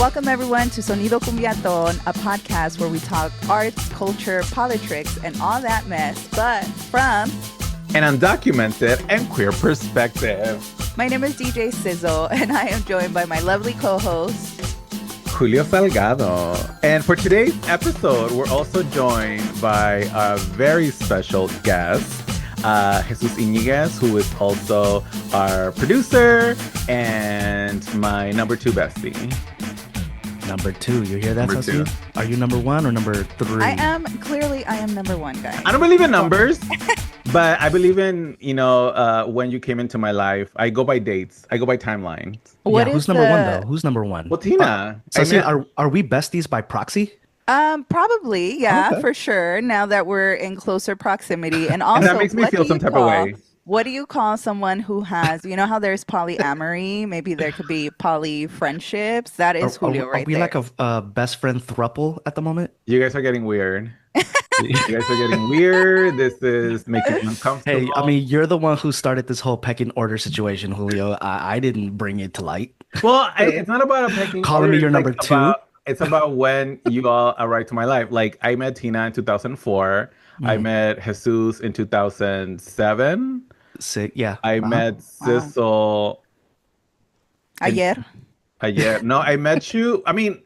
Welcome everyone to Sonido Cumbiaton, a podcast where we talk arts, culture, politics, and all that mess, but from an undocumented and queer perspective. My name is DJ Sizzle, and I am joined by my lovely co-host, Julio Salgado. And for today's episode, we're also joined by a very special guest, Jesús Iñiguez, who is also our producer and my number 2 bestie. Number 2, you hear that? Number 2. Are you number 1 or number 3? I am number 1, guys. I don't believe in numbers, but I believe in, when you came into my life. I go by dates. I go by timelines. Who's number 1 though? Who's number 1? Well, Tina. Are we besties by proxy? Probably, yeah, okay. For sure. Now that we're in closer proximity, and also and that makes me feel some type of way. What do you call someone who has, you know how there's polyamory? Maybe there could be poly friendships. That is Julio right there. Are we like a best friend throuple at the moment? You guys are getting weird. This is making me uncomfortable. Hey, I mean, you're the one who started this whole pecking order situation, Julio. I didn't bring it to light. Well, it's not about a pecking calling order. Me your number 2. It's about when you all arrived to my life. Like, I met Tina in 2004. I met Jesus in 2007. Yeah. I met Sizzle. Ayer. No, I met you. I mean,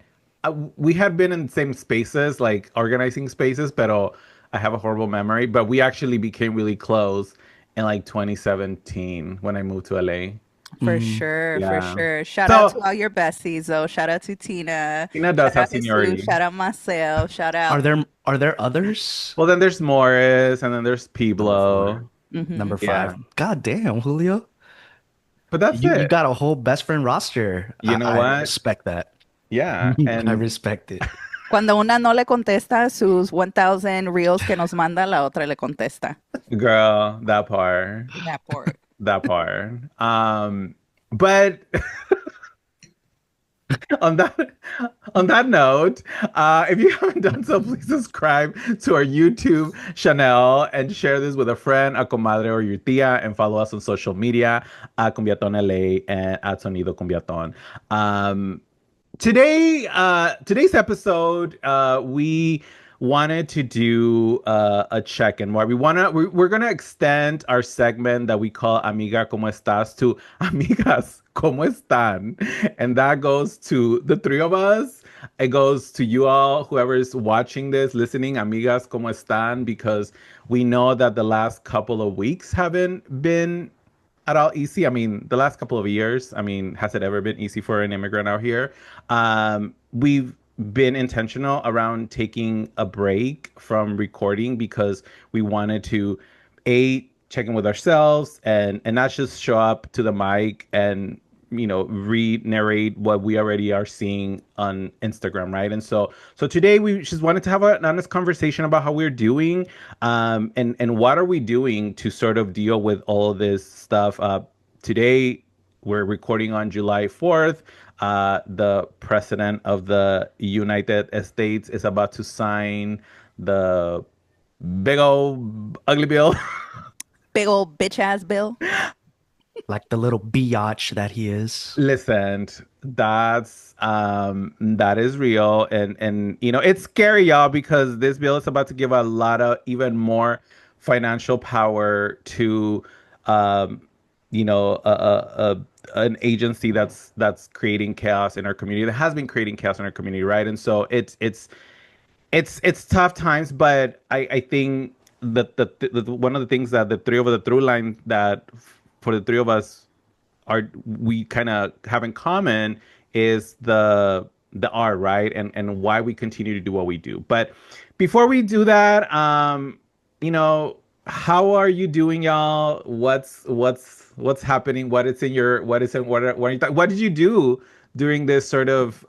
we had been in the same spaces, like organizing spaces, but I have a horrible memory. But we actually became really close in like 2017 when I moved to LA. For sure. Shout out to all your besties, though. Shout out to Tina. Tina does have seniority. Shout out Marcel. Shout out. Are there others? Well, then there's Morris, and then there's Piblo. Number 5. God damn, Julio. But that's it. You got a whole best friend roster. You know what? I respect that. Yeah. And I respect it. Cuando una no le contesta sus 1,000 reels que nos manda, la otra le contesta. Girl, that part. That part. But on that note, if you haven't done so, please subscribe to our YouTube channel and share this with a friend, a comadre, or your tia, and follow us on social media at Cumbiaton LA and at Sonido Cumbiaton. Today's episode, we wanted to do a check-in where we're gonna extend our segment that we call Amiga, ¿Cómo estás? To Amigas, ¿Cómo están? And that goes to the 3 of us. It goes to you all, whoever's watching this, listening, Amigas, ¿Cómo están? Because we know that the last couple of weeks haven't been at all easy. I mean, the last couple of years, has it ever been easy for an immigrant out here? We've been intentional around taking a break from recording because we wanted to check in with ourselves and not just show up to the mic and re-narrate what we already are seeing on Instagram, right? And so today we just wanted to have an honest conversation about how we're doing, and what are we doing to sort of deal with all of this stuff. Today we're recording on July 4th. The president of the United States is about to sign the big old ugly bill. Big old bitch ass bill. Like the little biatch that he is. Listen, that is real, and it's scary, y'all, because this bill is about to give a lot of even more financial power to an agency that's creating chaos in our community, that has been creating chaos in our community, right? And so it's tough times, but I think that the one of the things that the through line that for the 3 of us we kind of have in common is the art, right? And why we continue to do what we do. But before we do that, how are you doing, y'all? What's happening? What did you do during this sort of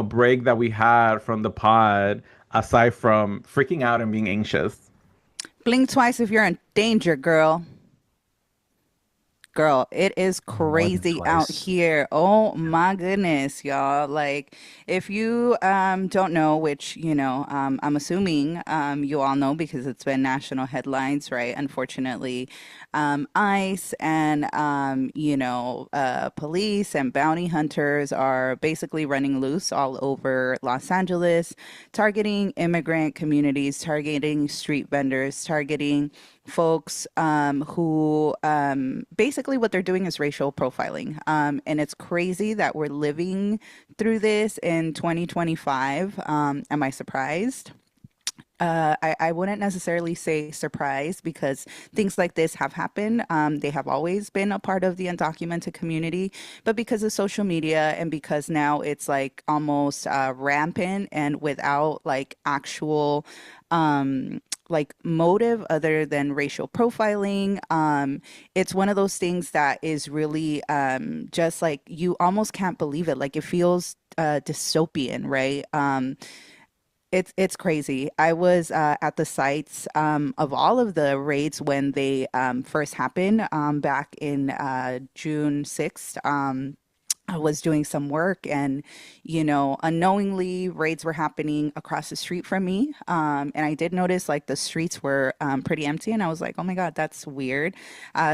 break that we had from the pod, aside from freaking out and being anxious? Blink twice if you're in danger, girl. Girl, it is More than crazy out twice. here. Oh my goodness, y'all. Like, if you don't know, which, I'm assuming you all know because it's been national headlines, right? Unfortunately, ICE and police and bounty hunters are basically running loose all over Los Angeles, targeting immigrant communities, targeting street vendors, targeting folks who basically what they're doing is racial profiling. And it's crazy that we're living through this in 2025. Am I surprised? I wouldn't necessarily say surprise because things like this have happened. They have always been a part of the undocumented community, but because of social media and because now it's like almost rampant and without like actual like motive other than racial profiling, it's one of those things that is really just like you almost can't believe it. Like it feels dystopian, right? It's crazy. I was at the sites of all of the raids when they first happened back in June 6th. I was doing some work and, unknowingly raids were happening across the street from me. And I did notice like the streets were pretty empty. And I was like, oh my God, that's weird.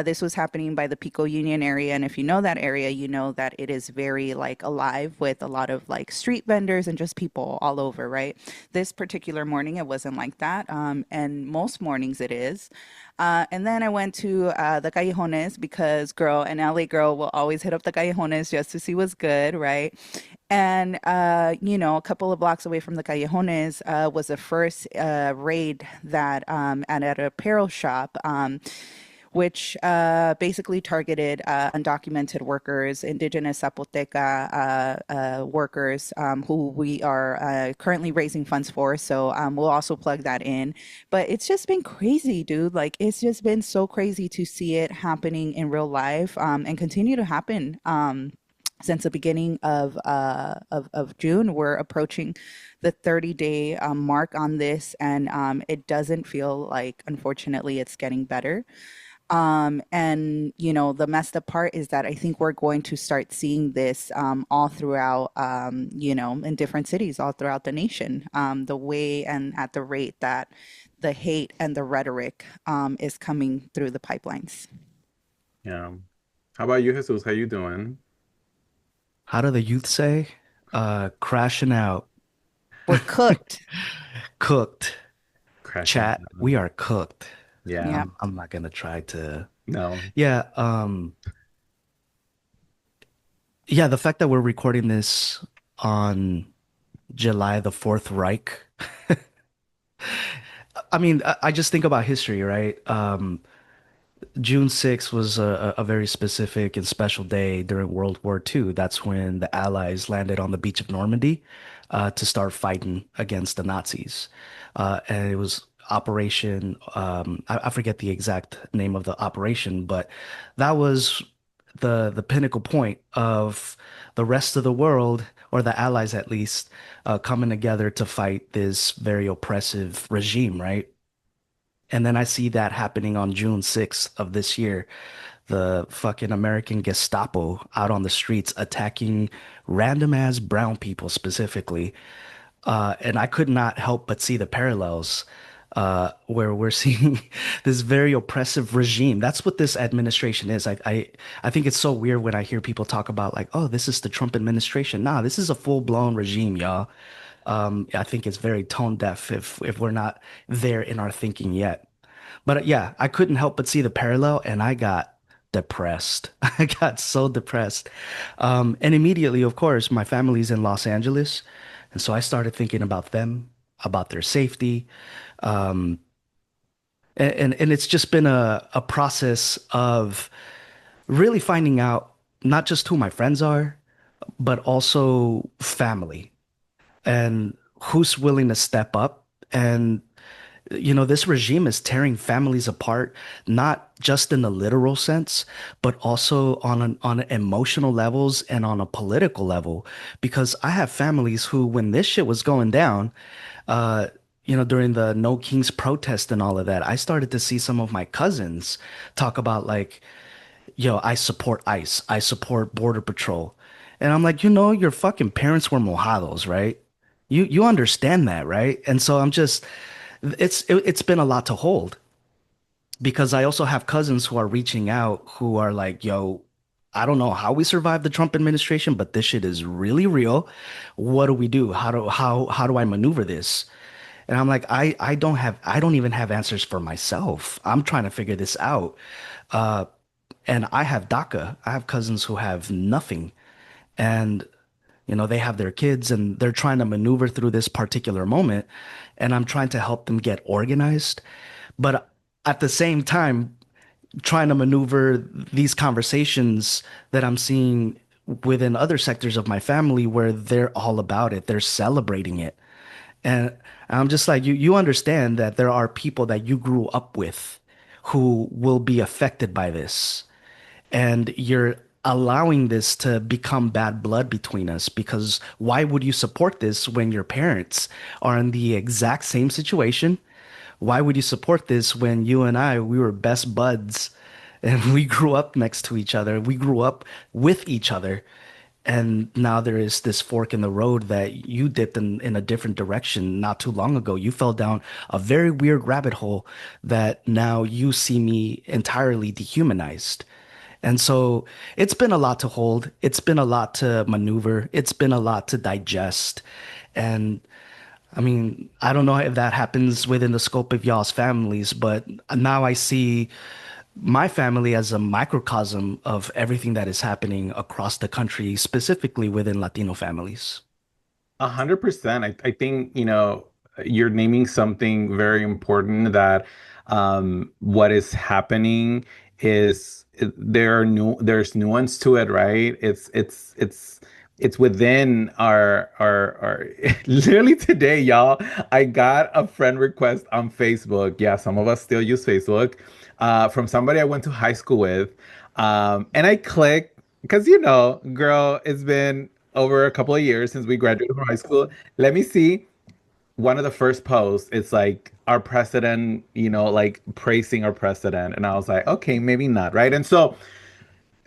This was happening by the Pico Union area. And if you know that area, you know that it is very like alive with a lot of like street vendors and just people all over, right? This particular morning, it wasn't like that. And most mornings it is. And then I went to the Callejones because girl, an LA girl will always hit up the Callejones just to see what's good, right? And a couple of blocks away from the Callejones was the first raid that at an apparel shop. Which basically targeted undocumented workers, indigenous Zapoteca workers who we are currently raising funds for. So we'll also plug that in. But it's just been crazy, dude. Like it's just been so crazy to see it happening in real life and continue to happen. Since the beginning of June, we're approaching the 30-day mark on this, and it doesn't feel like, unfortunately, it's getting better. And the messed up part is that I think we're going to start seeing this all throughout, in different cities all throughout the nation. The way and at the rate that the hate and the rhetoric is coming through the pipelines. Yeah. How about you, Jesus? How you doing? How do the youth say? Crashing out. We're cooked. Cooked. Crashing Chat, down. we are cooked. Yeah. Yeah. I'm not gonna try to. No. Yeah, yeah, the fact that we're recording this on July the Fourth Reich. I mean, I just think about history, right? June 6th was a very specific and special day during World War II. That's when the Allies landed on the beach of Normandy to start fighting against the Nazis. And it was Operation, I forget the exact name of the operation, but that was the pinnacle point of the rest of the world, or the Allies at least, coming together to fight this very oppressive regime, right? And then I see that happening on June 6th of this year. The fucking American Gestapo out on the streets attacking random ass brown people specifically. And I could not help but see the parallels where we're seeing this very oppressive regime. That's what this administration is. I think it's so weird when I hear people talk about like, oh, this is the Trump administration. Nah, this is a full-blown regime, y'all. I think it's very tone deaf if we're not there in our thinking yet. But yeah, I couldn't help but see the parallel, and I got depressed. I got so depressed. And immediately, of course, my family's in Los Angeles, and so I started thinking about them, about their safety. Um, and it's just been a process of really finding out not just who my friends are, but also family and who's willing to step up. And this regime is tearing families apart, not just in the literal sense, but also on emotional levels and on a political level. Because I have families who, when this shit was going down, uh, during the No Kings protest and all of that, I started to see some of my cousins talk about like, yo, I support ICE. I support Border Patrol. And I'm like, you know, your fucking parents were mojados, right? You understand that, right? And so I'm just it's been a lot to hold because I also have cousins who are reaching out who are like, yo, I don't know how we survived the Trump administration, but this shit is really real. What do we do? How do I maneuver this? And I'm like, I don't even have answers for myself. I'm trying to figure this out. Uh, and I have DACA. I have cousins who have nothing. And, you know, they have their kids and they're trying to maneuver through this particular moment. And I'm trying to help them get organized. But at the same time, trying to maneuver these conversations that I'm seeing within other sectors of my family where they're all about it, they're celebrating it. And I'm just like, you understand that there are people that you grew up with who will be affected by this. And you're allowing this to become bad blood between us because why would you support this when your parents are in the exact same situation? Why would you support this when you and I, we were best buds and we grew up next to each other? We grew up with each other. And now there is this fork in the road that you dipped in a different direction not too long ago. You fell down a very weird rabbit hole that now you see me entirely dehumanized. And so it's been a lot to hold. It's been a lot to maneuver. It's been a lot to digest. And I mean, I don't know if that happens within the scope of y'all's families, but now I see my family as a microcosm of everything that is happening across the country, specifically within Latino families. 100%. I think, you're naming something very important that what is happening is there's nuance to it, right? It's within our literally today, y'all, I got a friend request on Facebook. Yeah, some of us still use Facebook, from somebody I went to high school with. And I clicked because, girl, it's been over a couple of years since we graduated from high school. Let me see. One of the first posts, it's like our president, like praising our president. And I was like, okay, maybe not, right? And so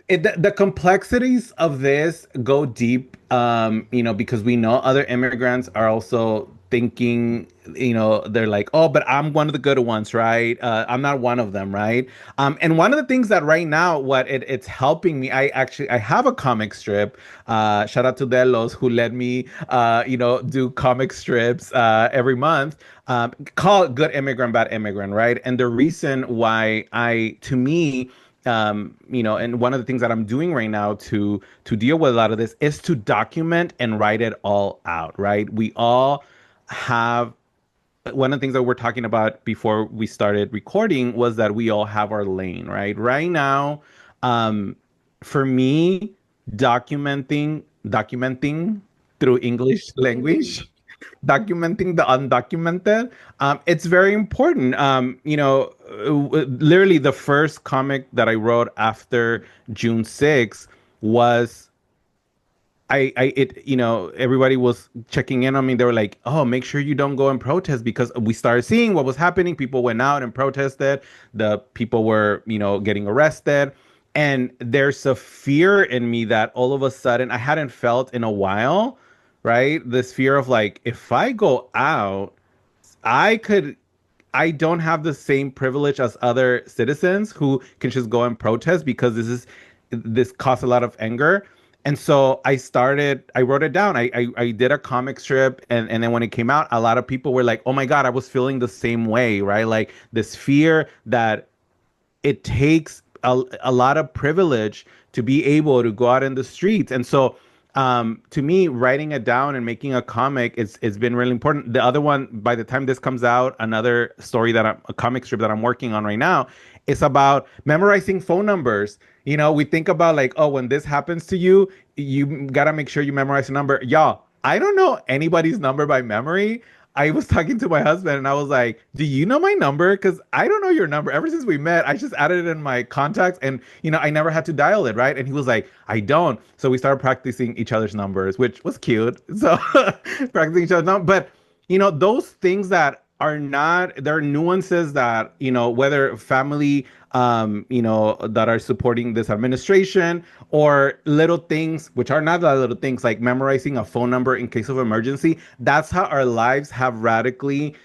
the complexities of this go deep, because we know other immigrants are also thinking, they're like, oh, but I'm one of the good ones, right? I'm not one of them, right? And one of the things that right now, it's helping me, I have a comic strip. Shout out to Delos who let me, do comic strips every month. Called Good Immigrant, Bad Immigrant, right? And the reason why to me, and one of the things that I'm doing right now to deal with a lot of this is to document and write it all out, right? We all have one of the things that we're talking about before we started recording was that we all have our lane, right? Right now, for me, documenting through English language, documenting the undocumented, it's very important. Literally the first comic that I wrote after June 6th was everybody was checking in on me. They were like, oh, make sure you don't go and protest, because we started seeing what was happening. People went out and protested. The people were, getting arrested. And there's a fear in me that all of a sudden I hadn't felt in a while, right? This fear of like, if I go out, I don't have the same privilege as other citizens who can just go and protest, because this caused a lot of anger. And so I wrote it down. I did a comic strip, and then when it came out, a lot of people were like, oh my God, I was feeling the same way, right? Like this fear that it takes a lot of privilege to be able to go out in the streets. And so to me, writing it down and making a comic it's been really important. The other one, by the time this comes out, another story a comic strip that I'm working on right now, is about memorizing phone numbers. We think about like, oh, when this happens to you, you gotta make sure you memorize a number. Y'all, I don't know anybody's number by memory. I was talking to my husband and I was like, do you know my number? Because I don't know your number. Ever since we met, I just added it in my contacts, and, I never had to dial it, right? And he was like, I don't. So we started practicing each other's numbers, which was cute. So practicing each other's numbers. But, those things that are not, there are nuances that, whether family, that are supporting this administration, or little things, which are not that little things, like memorizing a phone number in case of emergency. That's how our lives have radically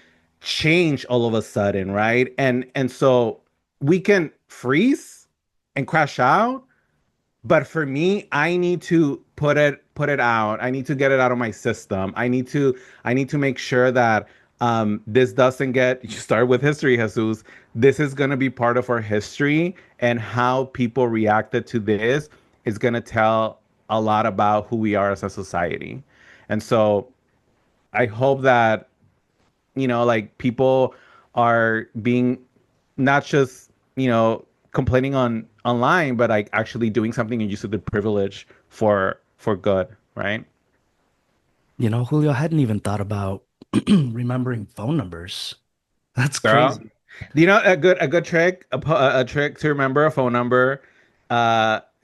changed all of a sudden, right? And so we can freeze and crash out, but for me, I need to put it out. I need to get it out of my system. I need to make sure that this doesn't get, you start with history, Jesus. This is going to be part of our history, and how people reacted to this is going to tell a lot about who we are as a society. And so I hope that, like, people are being, not just, complaining on online, but like actually doing something and using the privilege for good, right? Julio, I hadn't even thought about remembering phone numbers. That's Girl, crazy. do you know a good trick, a trick to remember a phone number?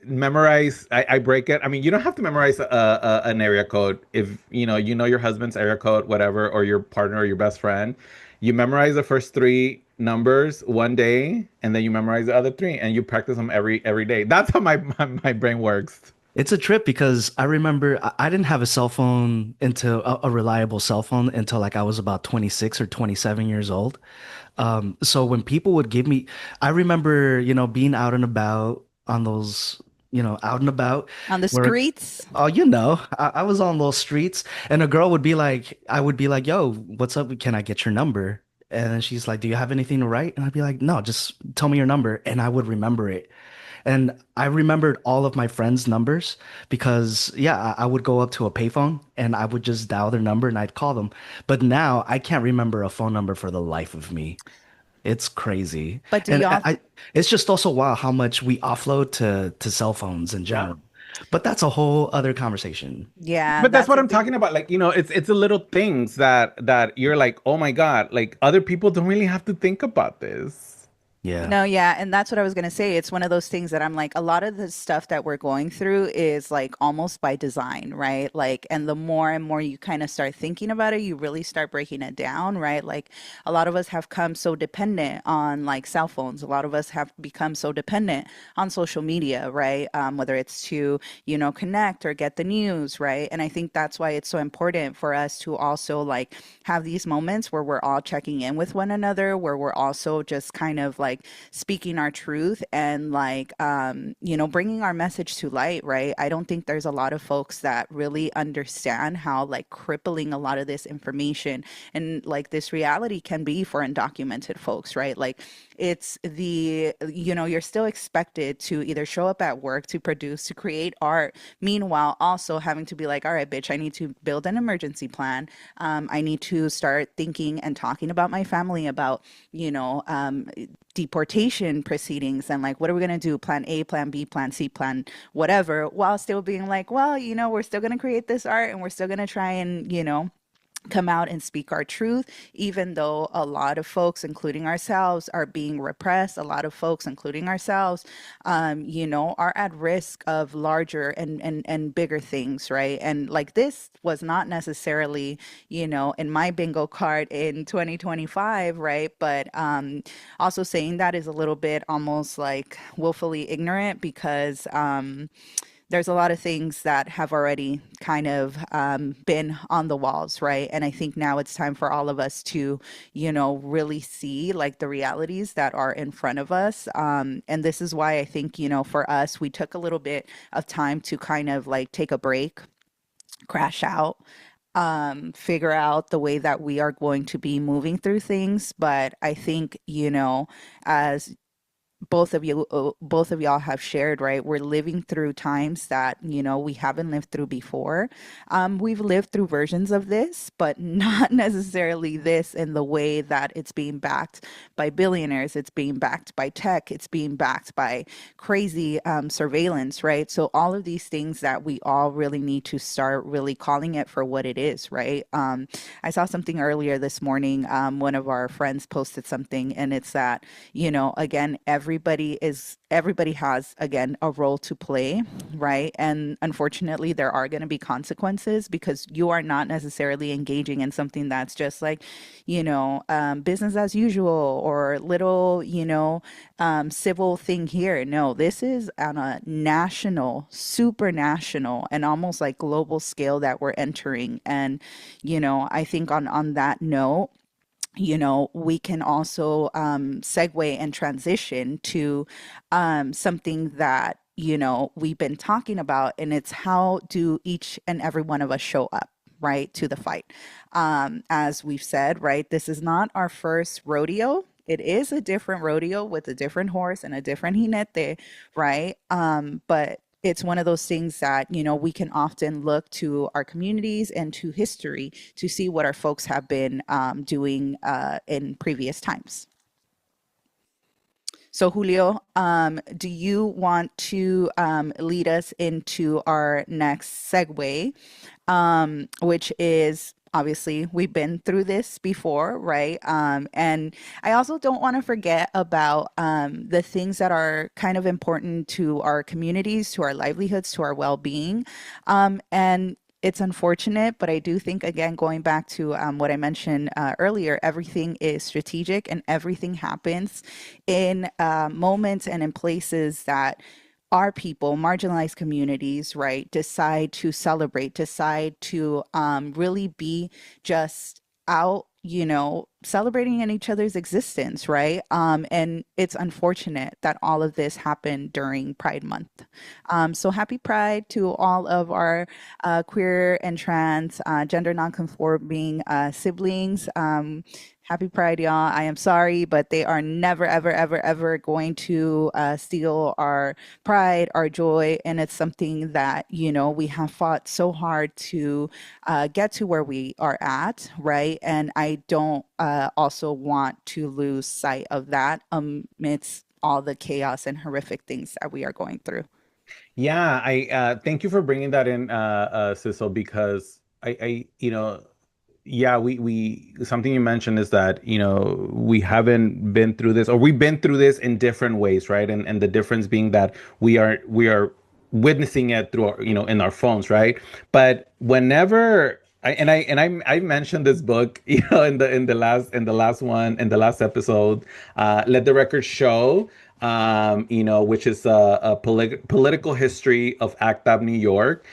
Memorize. I break it. I mean, you don't have to memorize an area code. If you know your husband's area code, whatever, or your partner or your best friend. You memorize the first three numbers one day, and then you memorize the other three, and you practice them every day. That's how my brain works. It's a trip because I remember I didn't have a cell phone until a reliable cell phone until like I was about 26 or 27 years old. So when people would give me, I remember, being out and about on those, out and about On the where, streets. oh, I was on those streets and a girl would be like, I would be like, yo, what's up? Can I get your number? And then she's like, do you have anything to write? And I'd be like, no, just tell me your number. And I would remember it. And I remembered all of my friends' numbers because, yeah, I would go up to a payphone and I would just dial their number and I'd call them. But now I can't remember a phone number for the life of me. It's crazy. But do And y'all it's just also wild how much we offload to cell phones in Yeah. general. But that's a whole other conversation. yeah, But that's that's what a I'm big talking about. Like, it's the little things that you're like, oh my God, like other people don't really have to think about this. Yeah. No, yeah, and that's what I was gonna say. It's one of those things that I'm like, a lot of the stuff that we're going through is like almost by design, right? Like, and the more and more you kind of start thinking about it, you really start breaking it down, right? Like, a lot of us have come so dependent on like cell phones. A lot of us have become so dependent on social media, right? Whether it's to, connect or get the news, right? And I think that's why it's so important for us to also like have these moments where we're all checking in with one another, where we're also just kind of like speaking our truth and like bringing our message to light, right? I don't think there's a lot of folks that really understand how like crippling a lot of this information and like this reality can be for undocumented folks, right? Like it's you're still expected to either show up at work, to produce, to create art, meanwhile also having to be like, all right, bitch, I need to build an emergency plan. I need to start thinking and talking about my family about, deportation proceedings, and like, what are we going to do? Plan A, plan B, plan C, plan whatever, while still being like, well, we're still going to create this art and we're still going to try and, come out and speak our truth, even though a lot of folks, including ourselves, are being repressed. A lot of folks, including ourselves, are at risk of larger and bigger things, right? And like this was not necessarily, in my bingo card in 2025, right? But also saying that is a little bit almost like willfully ignorant because there's a lot of things that have already kind of been on the walls, right? And I think now it's time for all of us to, really see like the realities that are in front of us. And this is why I think, for us, we took a little bit of time to kind of like take a break, crash out, figure out the way that we are going to be moving through things. But I think, as both of y'all have shared, right? We're living through times that, we haven't lived through before. We've lived through versions of this, but not necessarily this in the way that it's being backed by billionaires, it's being backed by tech, it's being backed by crazy surveillance, right? So all of these things that we all really need to start really calling it for what it is, right? I saw something earlier this morning. One of our friends posted something, and it's that, again, every everybody has, again, a role to play, right? And unfortunately, there are going to be consequences because you are not necessarily engaging in something that's just like, business as usual or little, civil thing here. No, this is on a national, supranational, and almost like global scale that we're entering. And, I think on that note, we can also segue and transition to something that, we've been talking about, and it's how do each and every one of us show up, right, to the fight. As we've said, right, this is not our first rodeo. It is a different rodeo with a different horse and a different jinete, right? But it's one of those things that, we can often look to our communities and to history to see what our folks have been doing in previous times. So, Julio, do you want to lead us into our next segue, which is obviously we've been through this before, right? And I also don't want to forget about the things that are kind of important to our communities, to our livelihoods, to our well-being. And it's unfortunate, but I do think, again, going back to what I mentioned earlier, everything is strategic and everything happens in moments and in places that our people, marginalized communities, right, decide to celebrate, decide to really be just out, celebrating in each other's existence, right? And it's unfortunate that all of this happened during Pride Month. So happy Pride to all of our queer and trans, gender nonconforming siblings. Happy Pride, y'all. I am sorry, but they are never, ever, ever, ever going to steal our pride, our joy. And it's something that, we have fought so hard to get to where we are at, right? And I don't also want to lose sight of that amidst all the chaos and horrific things that we are going through. Yeah, I thank you for bringing that in, Sizzle, because yeah, we something you mentioned is that, we haven't been through this, or we've been through this in different ways, right? And the difference being that we are witnessing it through our, in our phones, right? But whenever I mentioned this book, in the last episode, Let the Record Show, which is a political history of ACT UP New York,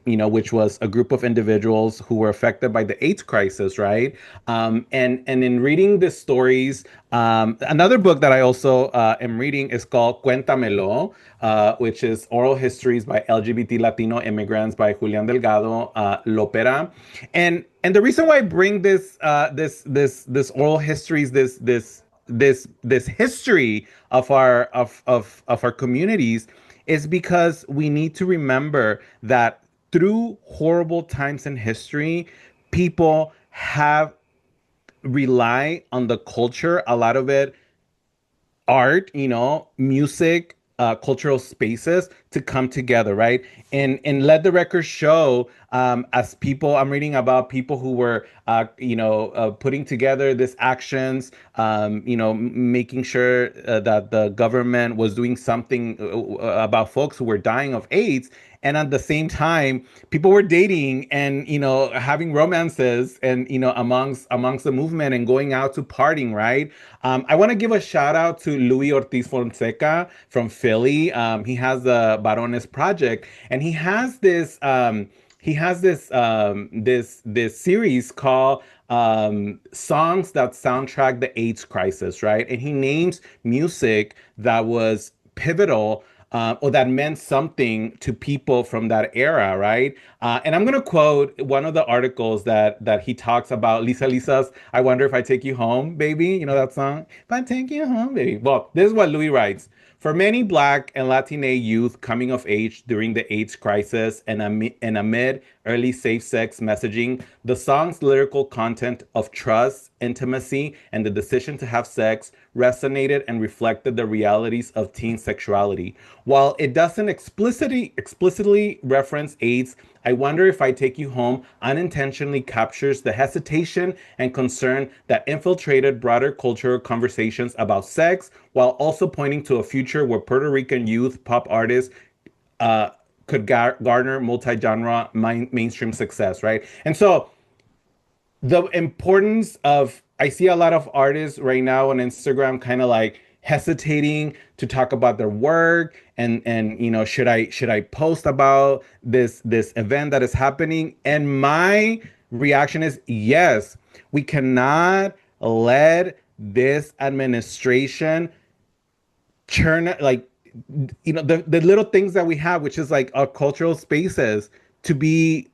which was a group of individuals who were affected by the AIDS crisis, right? And in reading the stories, another book that I also am reading is called Cuéntamelo, which is Oral Histories by LGBT Latino Immigrants by Julian Delgado Lopera. And the reason why I bring this oral histories, this history of our communities, is because we need to remember that through horrible times in history, people have rely on the culture, a lot of it art, music, cultural spaces to come together, right? And Let the Record Show, as people, I'm reading about people who were, putting together these actions, making sure that the government was doing something about folks who were dying of AIDS. And at the same time, people were dating and, having romances and, amongst the movement and going out to partying, right? I want to give a shout out to Luis Ortiz Fonseca from Philly. He has the Barones Project, and he has this this series called Songs That Soundtrack the AIDS Crisis, right? And he names music that was pivotal, or that meant something to people from that era, right? And I'm gonna quote one of the articles that he talks about Lisa's "I Wonder If I Take You Home, Baby." You know that song? If I take you home, baby. Well, this is what Louis writes. For many Black and Latina youth coming of age during the AIDS crisis and amid early safe-sex messaging, the song's lyrical content of trust, intimacy, and the decision to have sex resonated and reflected the realities of teen sexuality. While it doesn't explicitly reference AIDS I Wonder If I Take You Home unintentionally captures the hesitation and concern that infiltrated broader cultural conversations about sex, while also pointing to a future where Puerto Rican youth pop artists uh, could garner multi-genre mainstream success, right? And so the importance of, I see a lot of artists right now on Instagram kind of like hesitating to talk about their work, and should I post about this event that is happening? And my reaction is yes. We cannot let this administration churn, like, the little things that we have, which is like our cultural spaces, to be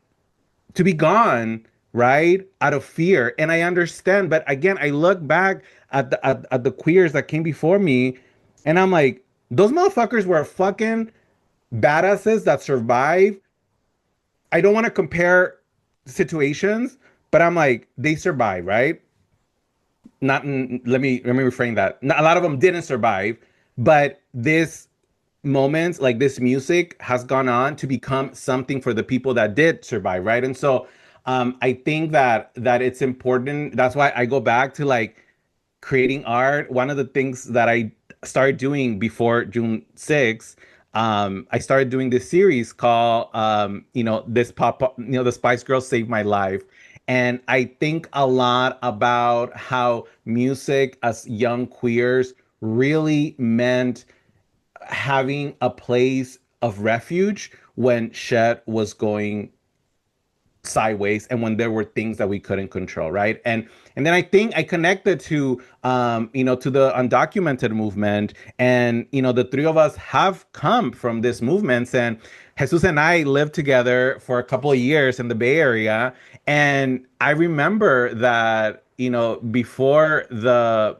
gone, right, out of fear. And I understand, but again, I look back at the queers that came before me, and I'm like, those motherfuckers were fucking badasses that survived. I don't want to compare situations, but I'm like, they survived, right? Not let me reframe that. A lot of them didn't survive, but this moments like this music has gone on to become something for the people that did survive, right? And so I think that it's important. That's why I go back to like creating art. One of the things that I started doing before June 6th, I started doing this series called this pop up, the Spice Girls Saved My Life. And I think a lot about how music as young queers really meant having a place of refuge when shit was going sideways and when there were things that we couldn't control, right? And then I think I connected to to the undocumented movement, and the three of us have come from these movements, and Jesus and I lived together for a couple of years in the Bay Area. And I remember that before the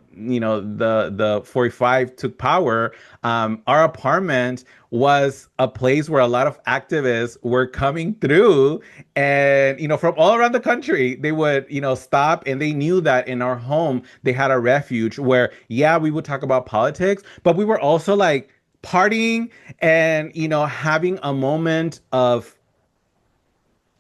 45 took power, our apartment was a place where a lot of activists were coming through, and from all around the country. They would stop, and they knew that in our home they had a refuge where, yeah, we would talk about politics, but we were also like partying and having a moment of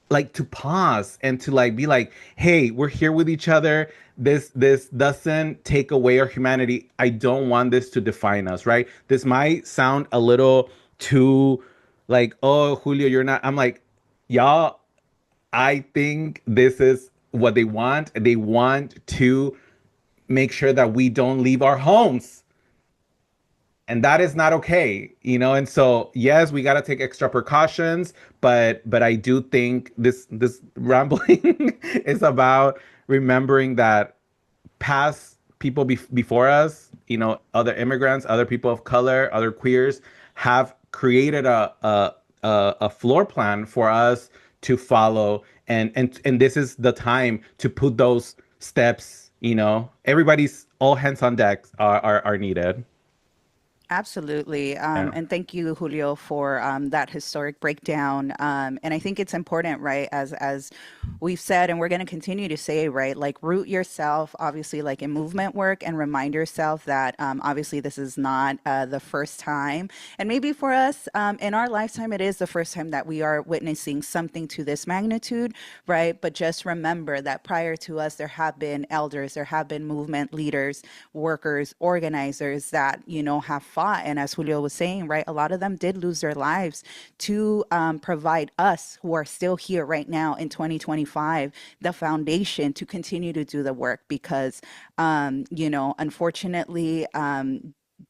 like to pause and to like be like, hey, we're here with each other. This doesn't take away our humanity. I don't want this to define us, right? This might sound a little too like, oh, Julio, you're not. I'm like, y'all, I think this is what they want. They want to make sure that we don't leave our homes, and that is not okay. And so yes, we got to take extra precautions, but I do think this rambling is about remembering that past people before us, other immigrants, other people of color, other queers, have created a floor plan for us to follow, and this is the time to put those steps. Everybody's, all hands on deck are needed. Absolutely. Yeah. And thank you, Julio, for that historic breakdown. And I think it's important, right, as we've said, and we're going to continue to say, right, like root yourself, obviously, like in movement work, and remind yourself that obviously this is not the first time. And maybe for us in our lifetime, it is the first time that we are witnessing something to this magnitude, right? But just remember that prior to us, there have been elders, there have been movement leaders, workers, organizers that, have fought. And as Julio was saying, right, a lot of them did lose their lives to provide us who are still here right now in 2025 the foundation to continue to do the work. Because, unfortunately,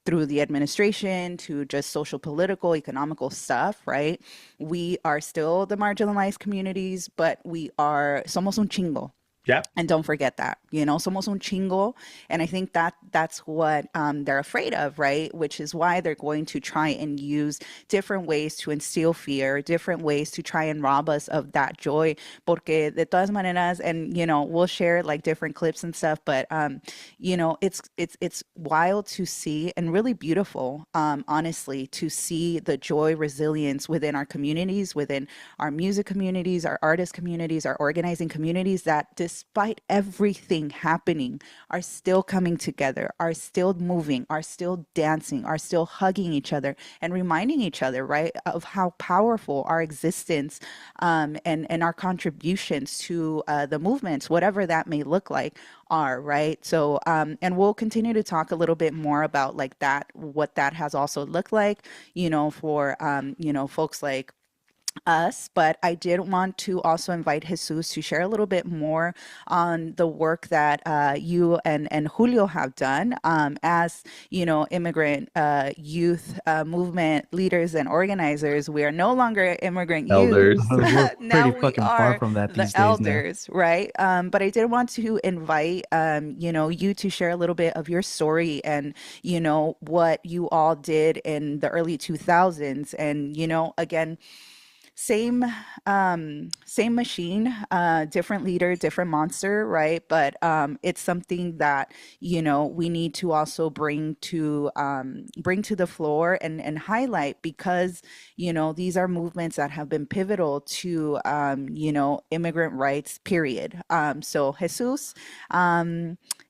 through the administration to just social, political, economical stuff, right? We are still the marginalized communities, but we are, somos un chingo. Yeah. And don't forget that, somos un chingo. And I think that that's what they're afraid of, right? Which is why they're going to try and use different ways to instill fear, different ways to try and rob us of that joy. Porque de todas maneras, and, we'll share like different clips and stuff, but, it's wild to see and really beautiful, honestly, to see the joy, resilience within our communities, within our music communities, our artist communities, our organizing communities, that despite everything everything happening are still coming together, are still moving, are still dancing, are still hugging each other and reminding each other, right, of how powerful our existence and our contributions to the movements, whatever that may look like, are, right? So, and we'll continue to talk a little bit more about like that, what that has also looked like, for, folks like us, but I did want to also invite Jesus to share a little bit more on the work that you and Julio have done as immigrant youth movement leaders and organizers. We are no longer immigrant youths. Elders. We're Now pretty we fucking far are from that the these days now. elders, right? But I did want to invite you to share a little bit of your story and what you all did in the early 2000s, and again, same same machine, different leader, different monster, right? But it's something that we need to also bring to the floor and highlight, because these are movements that have been pivotal to immigrant rights, period. So Jesus,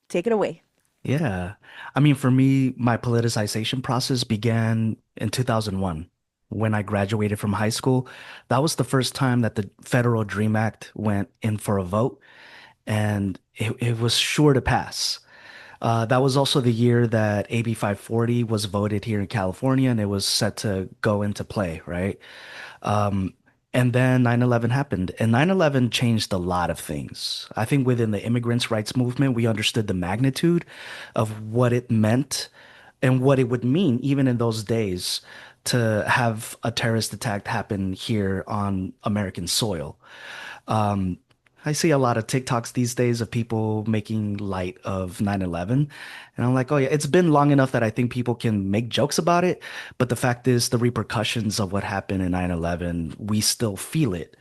take it away. Yeah. I mean, for me, my politicization process began in 2001 when I graduated from high school. That was the first time that the Federal Dream Act went in for a vote, and it was sure to pass. That was also the year that AB 540 was voted here in California, and it was set to go into play, right? Um, and then 9/11 happened, and 9/11 changed a lot of things. I think within the immigrants' rights movement, we understood the magnitude of what it meant and what it would mean, even in those days, to have a terrorist attack happen here on American soil. Um, I see a lot of TikToks these days of people making light of 9/11. And I'm like, oh, yeah, it's been long enough that I think people can make jokes about it. But the fact is, the repercussions of what happened in 9/11, we still feel it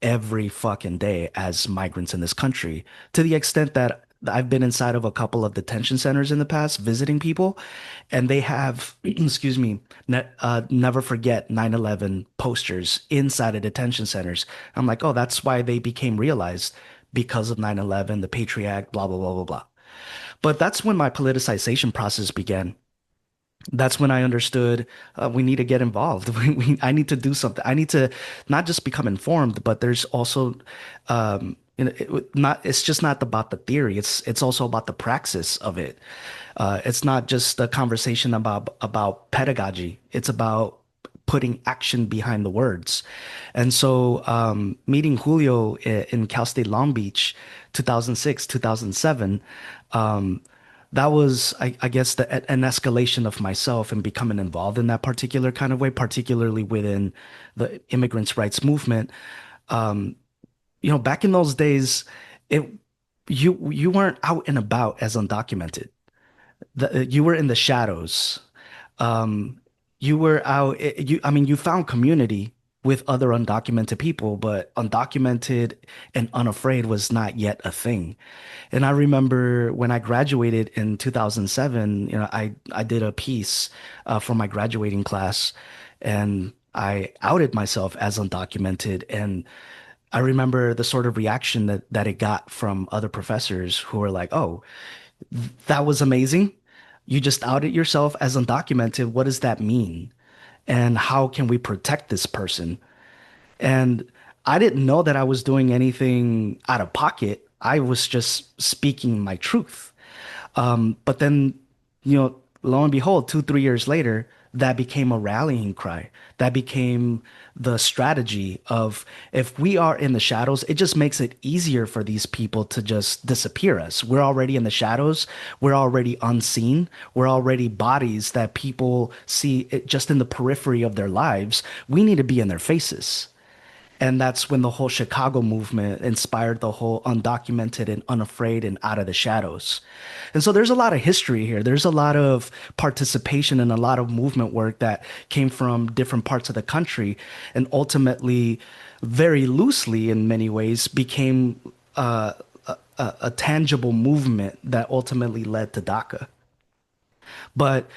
every fucking day as migrants in this country, to the extent that I've been inside of a couple of detention centers in the past visiting people, and they have, excuse me, never forget 9/11 posters inside of detention centers. I'm like, oh, that's why they became realized because of 9/11, the Patriot Act, blah, blah, blah, blah, blah. But that's when my politicization process began. That's when I understood we need to get involved. I need to do something. I need to not just become informed, but there's also, not. It's just not about the theory. It's also about the praxis of it. It's not just a conversation about pedagogy. It's about putting action behind the words. And so, meeting Julio in Cal State Long Beach, 2006, 2007. That was, I guess, an escalation of myself and becoming involved in that particular kind of way, particularly within the immigrants' rights movement. Um, Back in those days, it you weren't out and about as undocumented. You were in the shadows. Um, you were out. I mean, you found community with other undocumented people, but undocumented and unafraid was not yet a thing. And I remember when I graduated in 2007, I did a piece for my graduating class, and I outed myself as undocumented. And I remember the sort of reaction that it got from other professors who were like, "Oh, that was amazing. You just outed yourself as undocumented. What does that mean? And how can we protect this person?" And I didn't know that I was doing anything out of pocket. I was just speaking my truth. But then, lo and behold, 2, 3 years later, that became a rallying cry. That became the strategy of, if we are in the shadows, it just makes it easier for these people to just disappear us. We're already in the shadows. We're already unseen. We're already bodies that people see just in the periphery of their lives. We need to be in their faces. And that's when the whole Chicago movement inspired the whole undocumented and unafraid and out of the shadows. And so there's a lot of history here. There's a lot of participation and a lot of movement work that came from different parts of the country, and ultimately, very loosely in many ways, became a tangible movement that ultimately led to DACA. But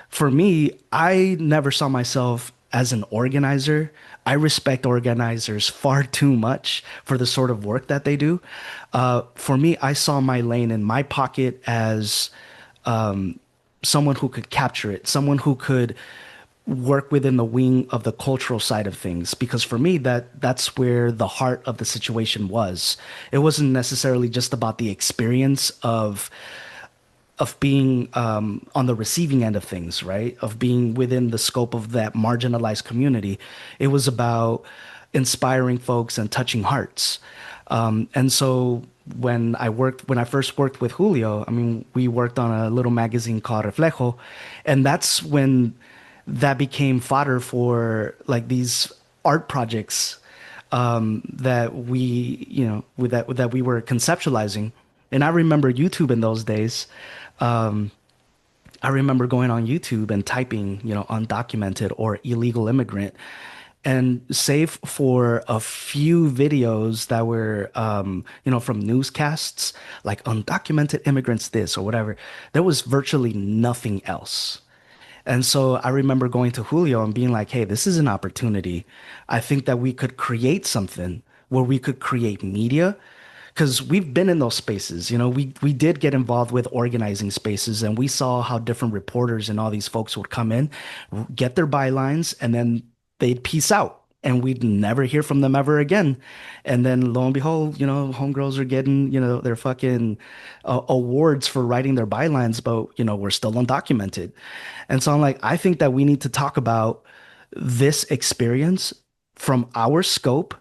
for me, I never saw myself as an organizer. I I respect organizers far too much for the sort of work that they do. For me, I saw my lane in my pocket as someone who could capture it, someone who could work within the wing of the cultural side of things, because for me that's where the heart of the situation was. It wasn't necessarily just about the experience of being on the receiving end of things, right? Of being within the scope of that marginalized community. It was about inspiring folks and touching hearts. And so when I first worked with Julio, I mean, we worked on a little magazine called Reflejo, and that's when that became fodder for like these art projects that we, you know, that we were conceptualizing. And I remember YouTube in those days. I remember going on YouTube and typing, you know, undocumented or illegal immigrant. And save for a few videos that were, you know, from newscasts, like undocumented immigrants this or whatever, there was virtually nothing else. And so I remember going to Julio and being like, hey, this is an opportunity. I think that we could create something where we could create media, because we've been in those spaces. You know, we did get involved with organizing spaces, and we saw how different reporters and all these folks would come in, get their bylines, and then they'd peace out. And we'd never hear from them ever again. And then lo and behold, you know, homegirls are getting, you know, their fucking awards for writing their bylines, but, you know, we're still undocumented. And so I'm like, I think that we need to talk about this experience from our scope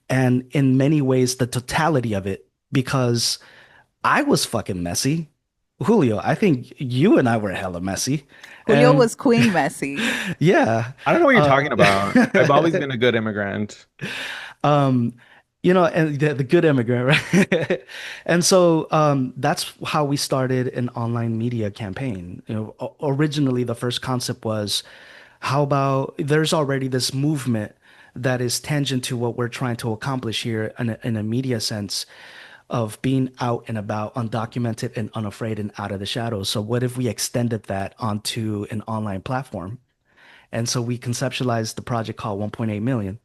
and in many ways the totality of it, because I was fucking messy. Julio, I think you and I were hella messy. Julio And was queen messy. yeah, I don't know what you're talking about. I've always been a good immigrant. um, you know, and the good immigrant, right? And so that's how we started an online media campaign. You know, originally the first concept was, how about there's already this movement that is tangent to what we're trying to accomplish here in a media sense of being out and about, undocumented and unafraid and out of the shadows. So what if we extended that onto an online platform? And so we conceptualized the project called 1.8 million.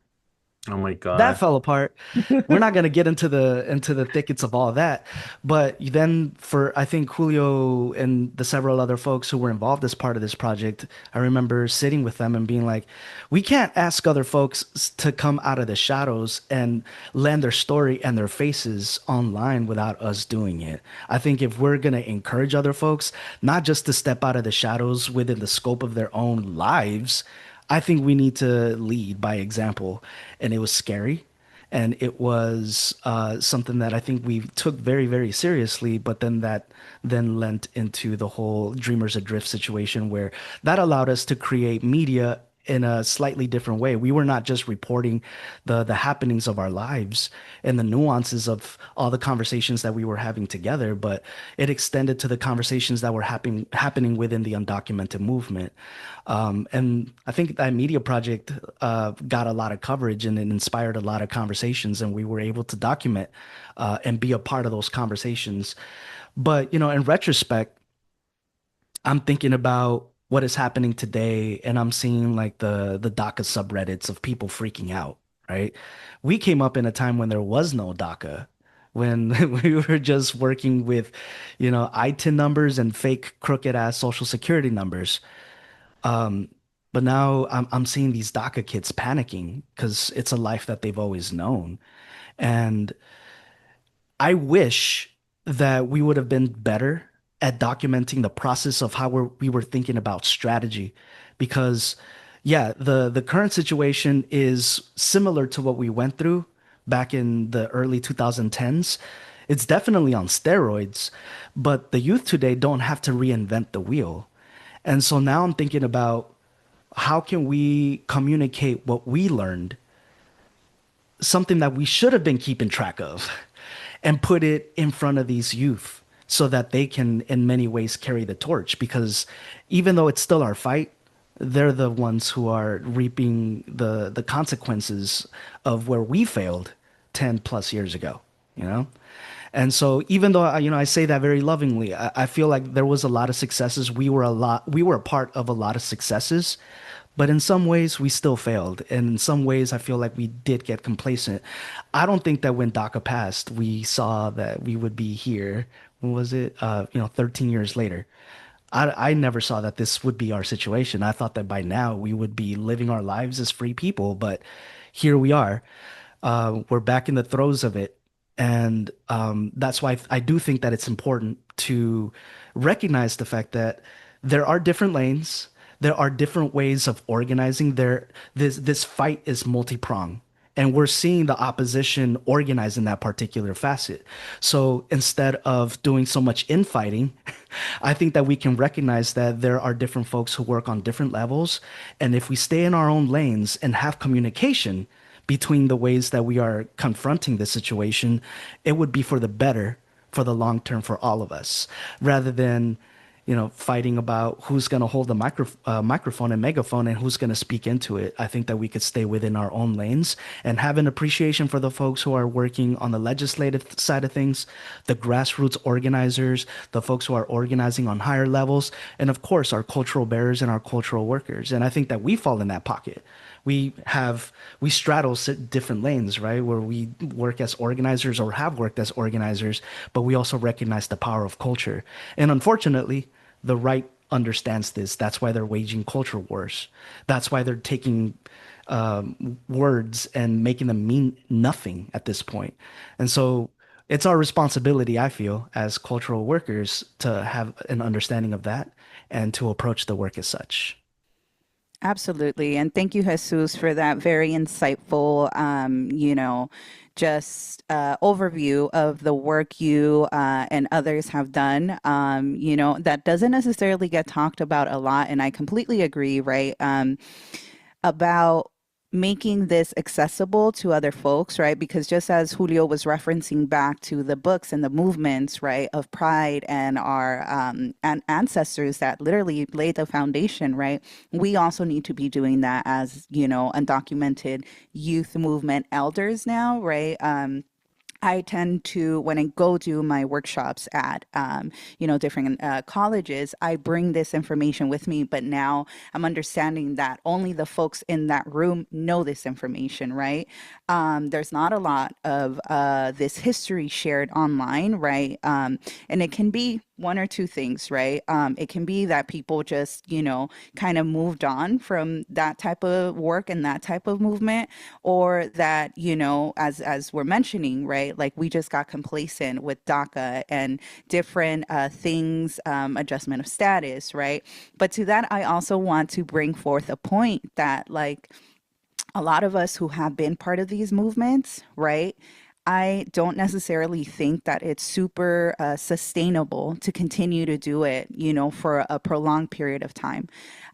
Oh my That God. fell apart. We're not going to get into the thickets of all that, but then for I think Julio and the several other folks who were involved as part of this project, I remember sitting with them and being like, we can't ask other folks to come out of the shadows and land their story and their faces online without us doing it. I think if we're going to encourage other folks not just to step out of the shadows within the scope of their own lives, I think we need to lead by example. And it was scary. And it was something that I think we took very, very seriously. But then that then lent into the whole Dreamers Adrift situation, where that allowed us to create media in a slightly different way. We were not just reporting the happenings of our lives and the nuances of all the conversations that we were having together, but it extended to the conversations that were happening within the undocumented movement. And I think that media project got a lot of coverage, and it inspired a lot of conversations, and we were able to document and be a part of those conversations. But, you know, in retrospect, I'm thinking about what is happening today, and I'm seeing like the DACA subreddits of people freaking out, right? We came up in a time when there was no DACA, when we were just working with, you know, ITIN numbers and fake crooked ass social security numbers. Um, but now I'm seeing these DACA kids panicking because it's a life that they've always known. And I wish that we would have been better at documenting the process of how we were thinking about strategy, because yeah, the current situation is similar to what we went through back in the early 2010s. It's definitely on steroids, but the youth today don't have to reinvent the wheel. And so now I'm thinking about, how can we communicate what we learned, something that we should have been keeping track of, and put it in front of these youth so that they can, in many ways, carry the torch. Because even though it's still our fight, they're the ones who are reaping the consequences of where we failed 10 plus years ago, you know? And so even though you know, I say that very lovingly, I feel like there was a lot of successes. We were a part of a lot of successes, But in some ways, we still failed. And in some ways, I feel like we did get complacent. I don't think that when DACA passed, we saw that we would be here. When was it? 13 years later. I never saw that this would be our situation. I thought that by now we would be living our lives as free people, but here we are. We're back in the throes of it. And that's why I do think that it's important to recognize the fact that there are different lanes, there are different ways of organizing. This fight is multi-pronged. And we're seeing the opposition organize in that particular facet. So instead of doing so much infighting, I think that we can recognize that there are different folks who work on different levels. And if we stay in our own lanes and have communication between the ways that we are confronting the situation, it would be for the better, for the long term, for all of us, rather than fighting about who's going to hold the microphone and megaphone and who's going to speak into it. I think that we could stay within our own lanes and have an appreciation for the folks who are working on the legislative side of things, the grassroots organizers, the folks who are organizing on higher levels, and of course, our cultural bearers and our cultural workers. And I think that we fall in that pocket. We straddle different lanes, right? Where we work as organizers or have worked as organizers, but we also recognize the power of culture. And unfortunately, the right understands this. That's why they're waging culture wars. That's why they're taking words and making them mean nothing at this point. And so it's our responsibility, I feel, as cultural workers to have an understanding of that and to approach the work as such. Absolutely. And thank you, Jesus, for that very insightful, just overview of the work you and others have done. That doesn't necessarily get talked about a lot. And I completely agree, right? About making this accessible to other folks, right? Because just as Julio was referencing back to the books and the movements, right, of pride and our ancestors that literally laid the foundation, right? We also need to be doing that as, undocumented youth movement elders now, right? I tend to, when I go do my workshops at, different colleges, I bring this information with me. But now I'm understanding that only the folks in that room know this information, right? There's not a lot of this history shared online, right? And it can be one or two things, right? It can be that people just, kind of moved on from that type of work and that type of movement, or that, as we're mentioning, right? Like we just got complacent with DACA and different things, adjustment of status, right? But to that, I also want to bring forth a point that, like, a lot of us who have been part of these movements, right? I don't necessarily think that it's super sustainable to continue to do it, for a prolonged period of time.